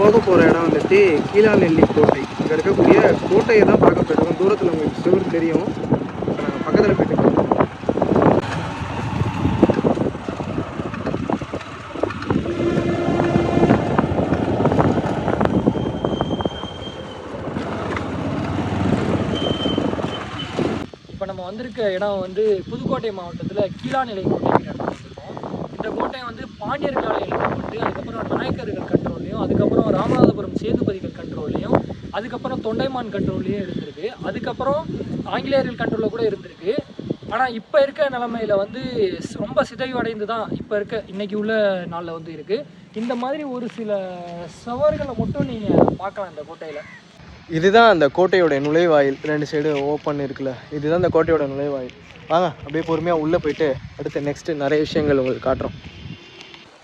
போக போகிற இடம் வந்துட்டு கீழாநெல்லி கோட்டை. இங்கே இருக்கக்கூடிய கோட்டையை தான் பார்க்க போயிட்டுருக்கோம். தூரத்தில் உங்களுக்கு சுவர் தெரியும். இப்போ நாங்கள் பக்கத்தில் போயிட்டு இப்போ நம்ம வந்திருக்க இடம் வந்து புதுக்கோட்டை மாவட்டத்தில் கீழாநிலை கோட்டைங்கிற இடம் வந்திருக்கோம். இந்த கோட்டை வந்து பாண்டியர் காலையில் எழுப்பப்பட்டு அதுக்கப்புறம் நாயக்கர்கள் கண்ட்ரோல்லையும், அதுக்கப்புறம் ராமநாதபுரம் சேதுபதிகள் கண்ட்ரோல்லையும், அதுக்கப்புறம் தொண்டைமான் கண்ட்ரோல்லையும் இருந்திருக்கு. அதுக்கப்புறம் ஆங்கிலேயர்கள் கண்ட்ரோலில் கூட இருந்திருக்கு. ஆனால் இப்போ இருக்க நிலைமையில் வந்து ரொம்ப சிதைவடைந்து தான் இப்போ இருக்க இன்றைக்கி உள்ள நாளில் வந்து இருக்குது. இந்த மாதிரி ஒரு சில சுவர்களை மட்டும் நீங்கள் பார்க்கலாம் இந்த கோட்டையில். இதுதான் அந்த கோட்டையோட நுழைவாயில். 2 சைடு ஓப்பன் இருக்குல்ல, இதுதான் அந்த கோட்டையோட நுழைவாயில். வாங்க அப்படியே பொறுமையாக உள்ளே போயிட்டு அடுத்து நெக்ஸ்ட்டு நிறைய விஷயங்கள் உங்களுக்கு காட்டுறோம்.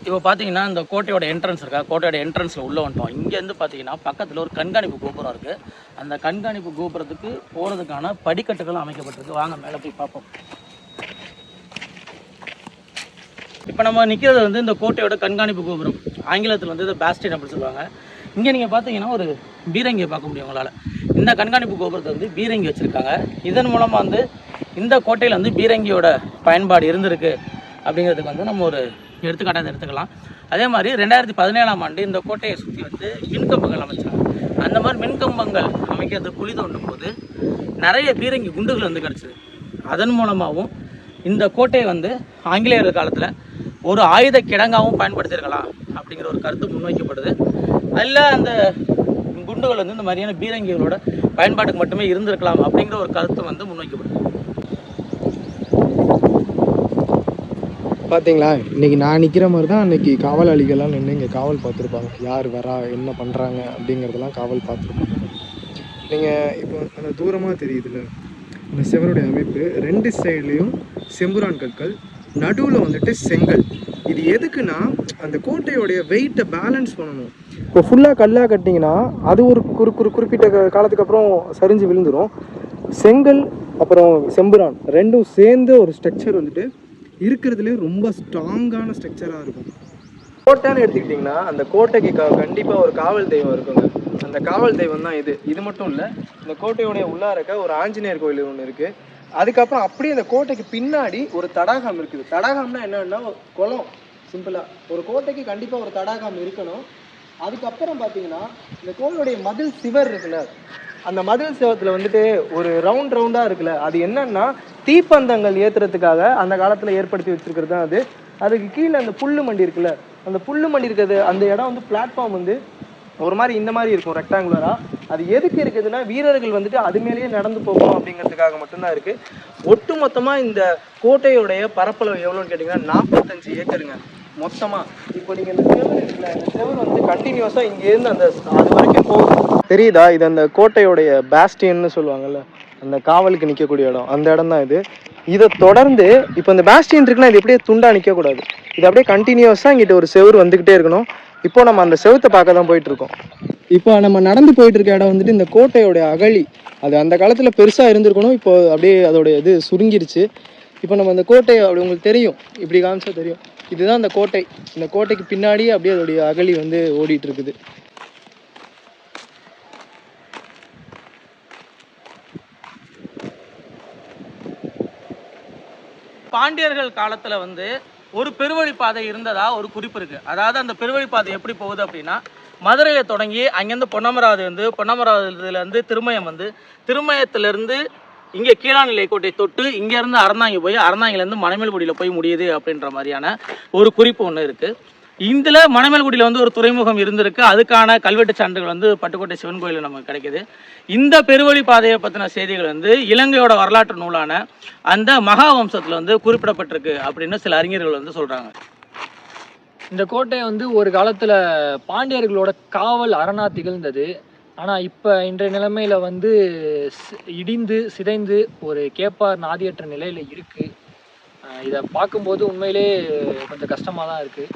இப்போ பார்த்தீங்கன்னா இந்த கோட்டையோட என்ட்ரன்ஸ் இருக்கா, கோட்டையோட என்ட்ரன்ஸில் உள்ளே வந்துட்டோம். இங்கேருந்து பார்த்தீங்கன்னா பக்கத்தில் ஒரு கண்காணிப்பு கோபுரம் இருக்குது. அந்த கண்காணிப்பு கோபுரத்துக்கு போகிறதுக்கான படிக்கட்டுகளும் அமைக்கப்பட்டிருக்கு. வாங்க மேலே போய் பார்ப்போம். இப்போ நம்ம நிற்கிறது வந்து இந்த கோட்டையோட கண்காணிப்பு கோபுரம். ஆங்கிலத்தில் வந்து இது பேஸ்டின் அப்படின்னு சொல்லுவாங்க. இங்கே நீங்கள் பார்த்தீங்கன்னா ஒரு பீரங்கியை பார்க்க முடியும் உங்களால். இந்த கண்காணிப்பு கோபுரத்தை வந்து பீரங்கி வச்சுருக்காங்க. இதன் மூலமாக வந்து இந்த கோட்டையில் வந்து பீரங்கியோட பயன்பாடு இருந்திருக்கு அப்படிங்கிறதுக்கு வந்து நம்ம ஒரு எடுத்துக்காட்டாக எடுத்துக்கலாம். அதே மாதிரி 2017ஆம் ஆண்டு இந்த கோட்டையை சுற்றி வந்து மின்கம்பங்கள் அமைச்சாங்க. அந்த மாதிரி மின்கம்பங்கள் அமைக்கிறது குழி தோண்டும் போது நிறைய பீரங்கி குண்டுகள் வந்து கிடச்சிது. அதன் மூலமாகவும் இந்த கோட்டையை வந்து ஆங்கிலேயர் காலத்தில் ஒரு ஆயுத கிடங்காகவும் பயன்படுத்தியிருக்கலாம் அப்படிங்கிற ஒரு கருத்து முன்வைக்கப்படுது. அதில் அந்த குண்டுகள் வந்து இந்த மாதிரியான பீரங்கிகளோட பயன்பாட்டுக்கு மட்டுமே இருந்திருக்கலாம் அப்படிங்கிற ஒரு கருத்து வந்து முன்வைக்கப்படுது. பார்த்தீங்களா, இன்றைக்கி நான் நிற்கிற மாதிரி தான் அன்றைக்கி காவலாளிகள்லாம் நின்று இங்கே காவல் பார்த்துருப்பாங்க. யார் வரா, என்ன பண்ணுறாங்க அப்படிங்கிறதெல்லாம் காவல் பார்த்துருப்பாங்க. நீங்கள் இப்போ அந்த தூரமாக தெரியுதுல்ல, இந்த செவருடைய அமைப்பு 2 சைட்லேயும் செம்புரான் கற்கள், நடுவில் வந்துட்டு செங்கல். இது எதுக்குன்னா அந்த கோட்டையோடைய வெயிட்டை பேலன்ஸ் பண்ணணும். இப்போ ஃபுல்லாக கல்லாக கட்டிங்கன்னா அது ஒரு குறிப்பிட்ட காலத்துக்கு அப்புறம் சரிஞ்சு விழுந்துடும். செங்கல் அப்புறம் செம்புரான் 2ம் சேர்ந்து ஒரு ஸ்ட்ரக்சர் வந்துட்டு இருக்கிறதுலே ரொம்ப ஸ்ட்ராங்கான ஸ்ட்ரக்சராக இருக்கும். கோட்டைன்னு எடுத்துக்கிட்டிங்கன்னா அந்த கோட்டைக்கு கண்டிப்பாக ஒரு காவல் தெய்வம் இருக்குங்க. அந்த காவல் தெய்வம் தான் இது மட்டும் இல்லை, இந்த கோட்டையோடைய உள்ளார இருக்க ஒரு ஆஞ்சநேயர் கோயில் ஒன்று இருக்குது. அதுக்கப்புறம் அப்படியே அந்த கோட்டைக்கு பின்னாடி ஒரு தடாகம் இருக்குது. தடாகம்னா என்னன்னா குளம். சிம்பிளாக ஒரு கோட்டைக்கு கண்டிப்பாக ஒரு தடாகம் இருக்கணும். அதுக்கப்புறம் பார்த்தீங்கன்னா இந்த கோயிலுடைய மதில் சிவர் இருக்குல்ல, அந்த மதில் சிவத்தில் வந்துட்டு ஒரு ரவுண்டாக இருக்குல்ல, அது என்னன்னா தீப்பந்தங்கள் ஏற்றுறதுக்காக அந்த காலத்தில் ஏற்படுத்தி வச்சுருக்கிறது தான் அது. அதுக்கு கீழே அந்த புல்லு மண்டி இருக்குல்ல, அந்த புல்லு மண்டி இருக்கிறது அந்த இடம் வந்து பிளாட்ஃபார்ம் வந்து ஒரு மாதிரி இந்த மாதிரி இருக்கும் ரெக்டாங்குலராக. அது எதுக்கு இருக்குதுன்னா வீரர்கள் வந்துட்டு அது மேலேயே நடந்து போகணும் அப்படிங்கிறதுக்காக மட்டும்தான் இருக்குது. ஒட்டு மொத்தமாக இந்த கோட்டையோடைய பரப்பளவு எவ்வளோன்னு கேட்டிங்கன்னா 45 ஏக்கருங்க மொத்தமாக. இப்போ நீங்கள் இந்த செவர் இருக்குல்ல, இந்த செவர் வந்து கண்டினியூஸாக இங்கேருந்து அது வரைக்கும் போகும். தெரியுதா, இது அந்த கோட்டையோடைய பேஸ்டியன்னு சொல்லுவாங்கல்ல, அந்த காவலுக்கு நிற்கக்கூடிய இடம், அந்த இடம் தான் இது. இதை தொடர்ந்து இப்போ இந்த பேஸ்டியன் இருக்குன்னா இது எப்படியே துண்டாக நிற்கக்கூடாது. இது அப்படியே கண்டினியூஸாக இங்கிட்ட ஒரு செவர் வந்துக்கிட்டே இருக்கணும். இப்போ நம்ம அந்த செவத்தை பார்க்க தான் போயிட்டுருக்கோம். இப்போ நம்ம நடந்து போயிட்டு இருக்க இடம் வந்துட்டு இந்த கோட்டையோடைய அகழி. அது அந்த காலத்தில் பெருசாக இருந்திருக்கணும், இப்போ அப்படியே அதோடைய இது சுருங்கிருச்சு. இப்போ நம்ம அந்த கோட்டையை அப்படி உங்களுக்கு தெரியும், இப்படி காமிச்சா தெரியும், இதுதான் அந்த கோட்டை. இந்த கோட்டைக்கு பின்னாடியே அப்படியே அதோடைய அகழி வந்து ஓடிட்டு இருக்குது. பாண்டியர்கள் காலத்தில் வந்து ஒரு பெருவழிப்பாதை இருந்ததா ஒரு குறிப்பு இருக்குது. அதாவது அந்த பெருவழிப்பாதை எப்படி போகுது அப்படின்னா, மதுரையை தொடங்கி அங்கேருந்து பொன்னமராவதி வந்து, பொன்னமராவதியிலேருந்து திருமயம் வந்து, திருமயத்திலேருந்து இங்கே கீழாநிலை கோட்டை தொட்டு இங்கேருந்து அறந்தாங்கி போய், அறந்தாங்கிலேருந்து மணமேல்குடியில் போய் முடியுது அப்படின்ற மாதிரியான ஒரு குறிப்பு ஒன்று இருக்குது. இதில் மணமேல்குடியில் வந்து ஒரு துறைமுகம் இருந்திருக்கு. அதுக்கான கல்வெட்டு சான்றுகள் வந்து பட்டுக்கோட்டை சிவன் கோயிலில் நமக்கு கிடைக்கிது. இந்த பெருவழி பாதையை பற்றின செய்திகள் வந்து இலங்கையோட வரலாற்று நூலான அந்த மகாவம்சத்தில் வந்து குறிப்பிடப்பட்டிருக்கு அப்படின்னு சில அறிஞர்கள் வந்து சொல்கிறாங்க. இந்த கோட்டை வந்து ஒரு காலத்தில் பாண்டியர்களோட காவல் அரணா திகழ்ந்தது. ஆனால் இப்போ இன்றைய நிலைமையில் வந்து இடிந்து சிதைந்து ஒரு கேப்பார் நாதியற்ற நிலையில் இருக்குது. இதை பார்க்கும்போது உண்மையிலே கொஞ்சம் கஷ்டமாக தான் இருக்குது.